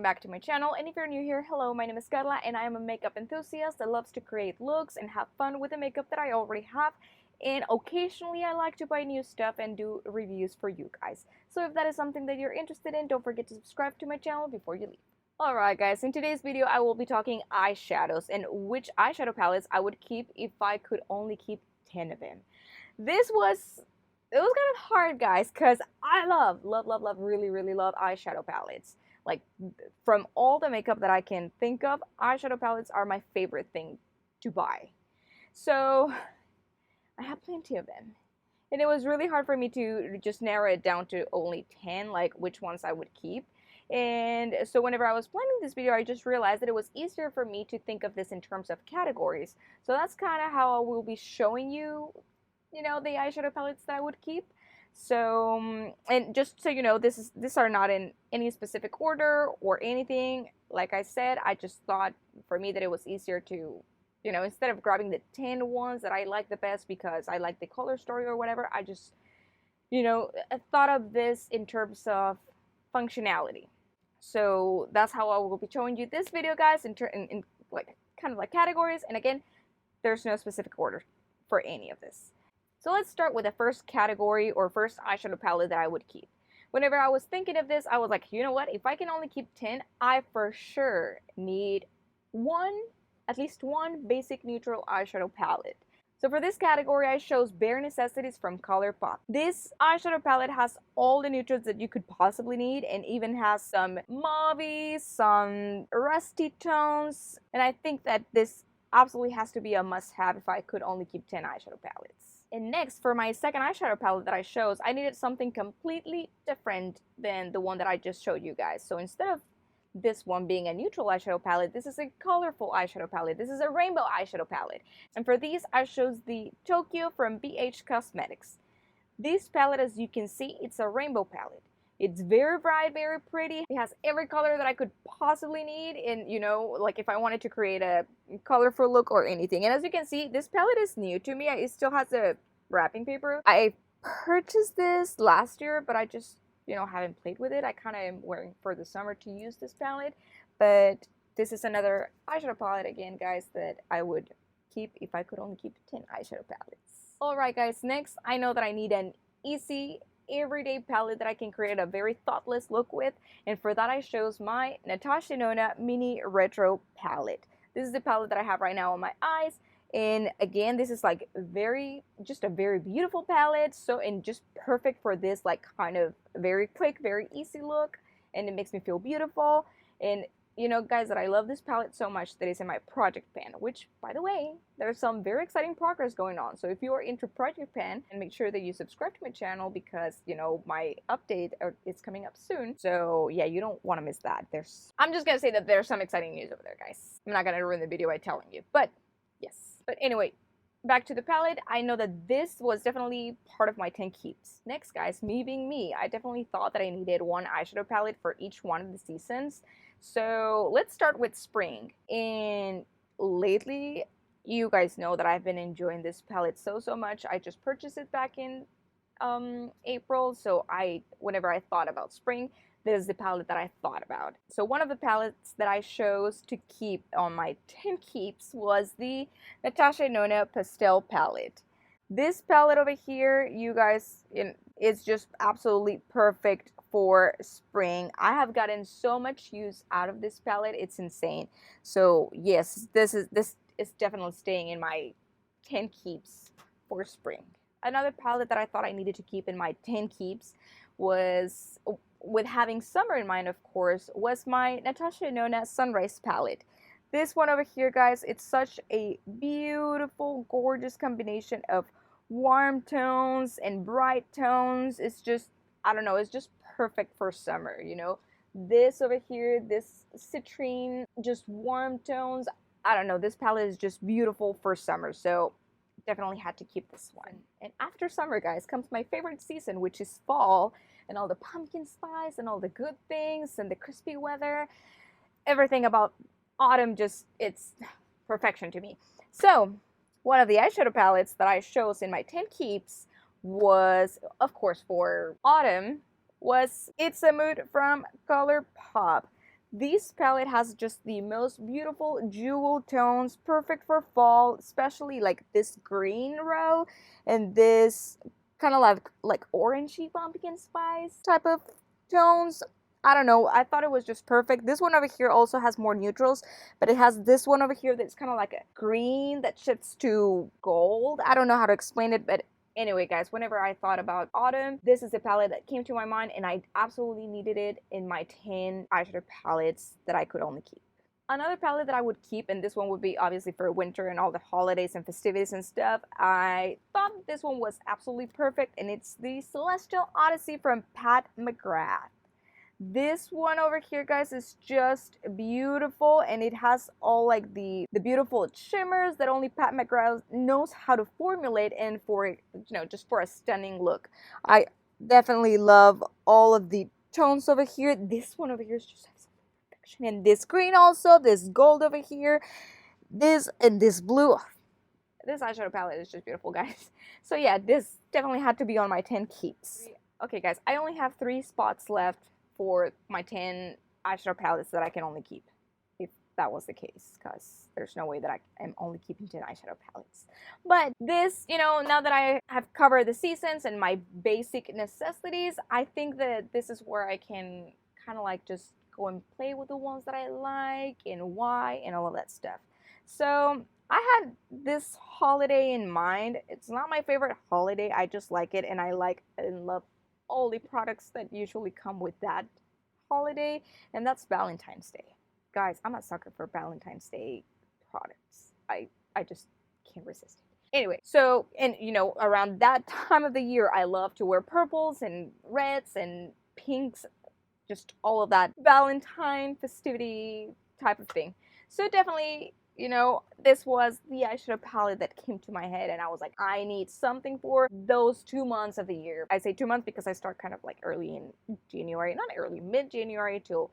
back to my channel, and if you're new here, hello, my name is Carla and I am a makeup enthusiast that loves to create looks and have fun with the makeup that I already have, and occasionally I like to buy new stuff and do reviews for you guys. So if that is something that you're interested in, don't forget to subscribe to my channel before you leave. Alright guys, in today's video I will be talking eyeshadows and which eyeshadow palettes I would keep if I could only keep 10 of them. It was kind of hard, guys, because I really love eyeshadow palettes. Like, from all the makeup that I can think of, eyeshadow palettes are my favorite thing to buy. So, I have plenty of them. And it was really hard for me to just narrow it down to only 10, like which ones I would keep. And so whenever I was planning this video, I just realized that it was easier for me to think of this in terms of categories. So that's kind of how I will be showing you, the eyeshadow palettes that I would keep. So, and just so you know, these are not in any specific order or anything. Like I said, I just thought for me that it was easier to, instead of grabbing the 10 ones that I like the best because I like the color story or whatever, I just, thought of this in terms of functionality. So that's how I will be showing you this video, guys, in like kind of like categories. And again, there's no specific order for any of this. So let's start with the first category or first eyeshadow palette that I would keep. Whenever I was thinking of this, I was like, you know what? If I can only keep 10, I for sure need at least one basic neutral eyeshadow palette. So for this category, I chose Bare Necessities from Colourpop. This eyeshadow palette has all the neutrals that you could possibly need and even has some mauve, some rusty tones, and I think that this absolutely has to be a must-have if I could only keep 10 eyeshadow palettes. And next, for my second eyeshadow palette that I chose, I needed something completely different than the one that I just showed you guys. So instead of this one being a neutral eyeshadow palette, this is a colorful eyeshadow palette. This is a rainbow eyeshadow palette. And for these, I chose the Tokyo from BH Cosmetics. This palette, as you can see, it's a rainbow palette. It's very bright, very pretty. It has every color that I could possibly need in, like if I wanted to create a colorful look or anything. And as you can see, this palette is new to me. It still has a wrapping paper. I purchased this last year, but I just, haven't played with it. I kind of am wearing for the summer to use this palette. But this is another eyeshadow palette, again, guys, that I would keep if I could only keep 10 eyeshadow palettes. Alright, guys, next, I know that I need an easy everyday palette that I can create a very thoughtless look with, and for that I chose my Natasha Denona Mini Retro palette. This is the palette that I have right now on my eyes, and again, this is like just a very beautiful palette, and just perfect for this like kind of very quick, very easy look, and it makes me feel beautiful. And guys, that I love this palette so much that it's in my project pan, which, by the way, there's some very exciting progress going on. So if you are into project pan, and make sure that you subscribe to my channel because, my update is coming up soon. So yeah, you don't want to miss that. I'm just going to say that there's some exciting news over there, guys. I'm not going to ruin the video by telling you, but yes. But anyway, back to the palette. I know that this was definitely part of my 10 keeps. Next, guys, me being me, I definitely thought that I needed one eyeshadow palette for each one of the seasons. So let's start with spring. And lately, you guys know that I've been enjoying this palette so much. I just purchased it back in April. So whenever I thought about spring, this is the palette that I thought about. So one of the palettes that I chose to keep on my 10 keeps was the Natasha Denona Pastel palette. This palette over here, you guys, it's just absolutely perfect for spring. I have gotten so much use out of this palette, it's insane. So yes, this is definitely staying in my 10 keeps for spring. Another palette that I thought I needed to keep in my 10 keeps was, with having summer in mind, of course, was my Natasha Denona Sunrise palette. This one over here, guys, it's such a beautiful, gorgeous combination of warm tones and bright tones. It's just, I don't know, it's just perfect for summer, This over here, this citrine, just warm tones. I don't know, this palette is just beautiful for summer, so definitely had to keep this one. And after summer, guys, comes my favorite season, which is fall, and all the pumpkin spice and all the good things and the crispy weather. Everything about autumn, it's perfection to me. So one of the eyeshadow palettes that I chose in my 10 keeps was, of course, for autumn, was It's a Mood from Colourpop. This palette has just the most beautiful jewel tones, perfect for fall, especially like this green row and this kind of like orangey pumpkin spice type of tones. I don't know, I thought it was just perfect. This one over here also has more neutrals, but it has this one over here that's kind of like a green that shifts to gold. I don't know how to explain it, but anyway, guys, whenever I thought about autumn, this is a palette that came to my mind, and I absolutely needed it in my 10 eyeshadow palettes that I could only keep. Another palette that I would keep, and this one would be obviously for winter and all the holidays and festivities and stuff, I thought this one was absolutely perfect, and it's the Celestial Odyssey from Pat McGrath. This one over here, guys, is just beautiful, and it has all like the beautiful shimmers that only Pat McGrath knows how to formulate, and for, just for a stunning look. I definitely love all of the tones over here. This one over here is just perfection, and this green also, this gold over here, this and this blue. This eyeshadow palette is just beautiful, guys. So yeah, this definitely had to be on my 10 keeps. Okay, guys, I only have 3 spots left for my 10 eyeshadow palettes that I can only keep, if that was the case, because there's no way that I am only keeping 10 eyeshadow palettes. But this, now that I have covered the seasons and my basic necessities, I think that this is where I can kind of like just go and play with the ones that I like and why and all of that stuff. So I had this holiday in mind. It's not my favorite holiday, I just like it, and I like and love all the products that usually come with that holiday, and that's Valentine's Day. Guys, I'm a sucker for Valentine's Day products. I just can't resist it. Anyway, so, and around that time of the year, I love to wear purples and reds and pinks, just all of that Valentine festivity type of thing. So definitely, this was the eyeshadow palette that came to my head, and I was like, I need something for those 2 months of the year. I say 2 months because I start kind of like early in January, not early, mid-January till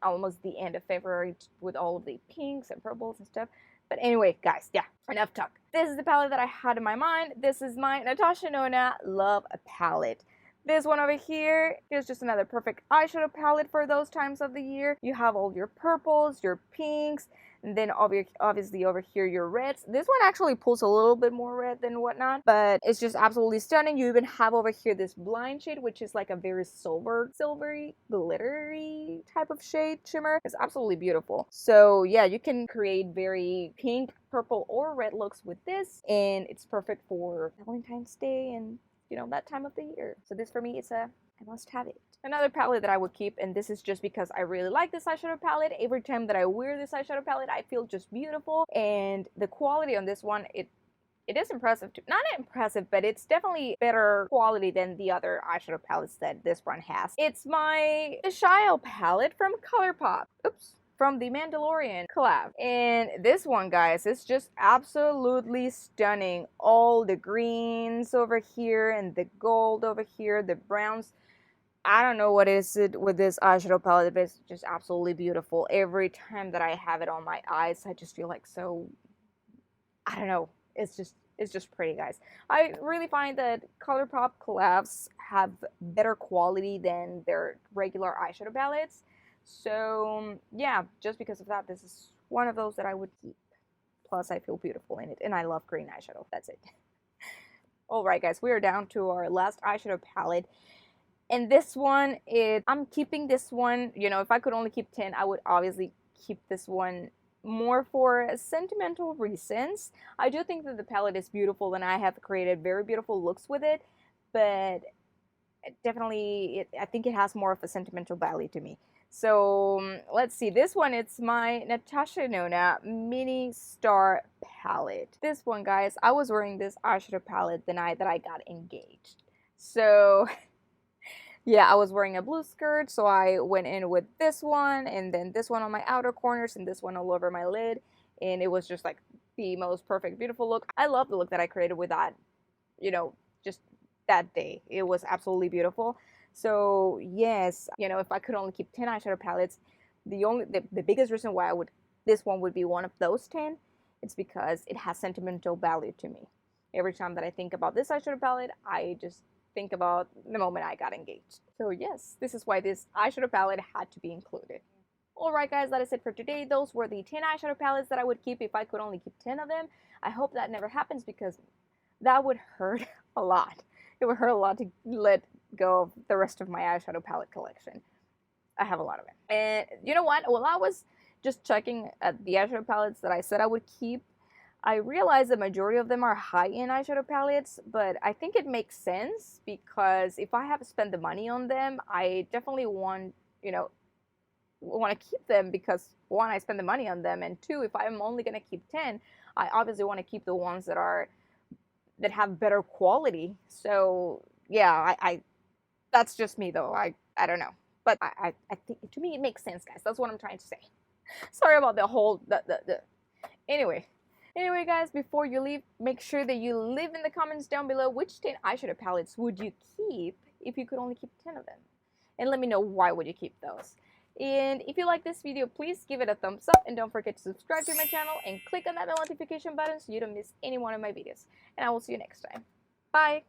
almost the end of February with all of the pinks and purples and stuff. But anyway, guys, yeah, enough talk. This is the palette that I had in my mind. This is my Natasha Nona Love Palette. This one over here is just another perfect eyeshadow palette for those times of the year. You have all your purples, your pinks, and then obviously over here your reds. This one actually pulls a little bit more red than whatnot, but it's just absolutely stunning. You even have over here this blind shade, which is like a very silvery, glittery type of shade shimmer. It's absolutely beautiful. So yeah, you can create very pink, purple, or red looks with this, and it's perfect for Valentine's Day and that time of the year. So this for me is I must have it. Another palette that I would keep, and this is just because I really like this eyeshadow palette. Every time that I wear this eyeshadow palette, I feel just beautiful, and the quality on this one, it is impressive too. Not impressive, but it's definitely better quality than the other eyeshadow palettes that this brand has. It's my Child palette from Colourpop. Oops. From the Mandalorian collab. And this one, guys, is just absolutely stunning. All the greens over here and the gold over here, the browns. I don't know what is it with this eyeshadow palette, but it's just absolutely beautiful. Every time that I have it on my eyes, I just feel like so, I don't know, it's just pretty, guys. I really find that Colourpop collabs have better quality than their regular eyeshadow palettes. So yeah, just because of that, this is one of those that I would keep. Plus, I feel beautiful in it, and I love green eyeshadow. That's it. Alright, guys, we are down to our last eyeshadow palette. And this one I'm keeping this one. If I could only keep 10, I would obviously keep this one more for sentimental reasons. I do think that the palette is beautiful, and I have created very beautiful looks with it, but definitely, I think it has more of a sentimental value to me. So let's see, this one, it's my Natasha Nona Mini Star palette. This one, guys, I was wearing this eyeshadow palette the night that I got engaged. So yeah, I was wearing a blue skirt, so I went in with this one, and then this one on my outer corners, and this one all over my lid, and it was just like the most perfect, beautiful look. I love the look that I created with that, just that day. It was absolutely beautiful. So yes, if I could only keep 10 eyeshadow palettes, the biggest reason why this one would be one of those 10, it's because it has sentimental value to me. Every time that I think about this eyeshadow palette, I just think about the moment I got engaged. So yes, this is why this eyeshadow palette had to be included. Alright guys, that is it for today. Those were the 10 eyeshadow palettes that I would keep if I could only keep 10 of them. I hope that never happens because that would hurt a lot. It would hurt a lot to let go of the rest of my eyeshadow palette collection. I have a lot of it. And you know what? While I was just checking at the eyeshadow palettes that I said I would keep, I realized the majority of them are high-end eyeshadow palettes, but I think it makes sense because if I have to spend the money on them, I definitely want to keep them because one, I spend the money on them, and two, if I'm only going to keep 10, I obviously want to keep the ones that have better quality. So yeah, I that's just me though. I don't know. But I think to me it makes sense, guys. That's what I'm trying to say. Sorry about the whole anyway. Anyway, guys, before you leave, make sure that you leave in the comments down below which 10 eyeshadow palettes would you keep if you could only keep 10 of them. And let me know why would you keep those. And if you like this video, please give it a thumbs up and don't forget to subscribe to my channel and click on that bell notification button so you don't miss any one of my videos. And I will see you next time. Bye!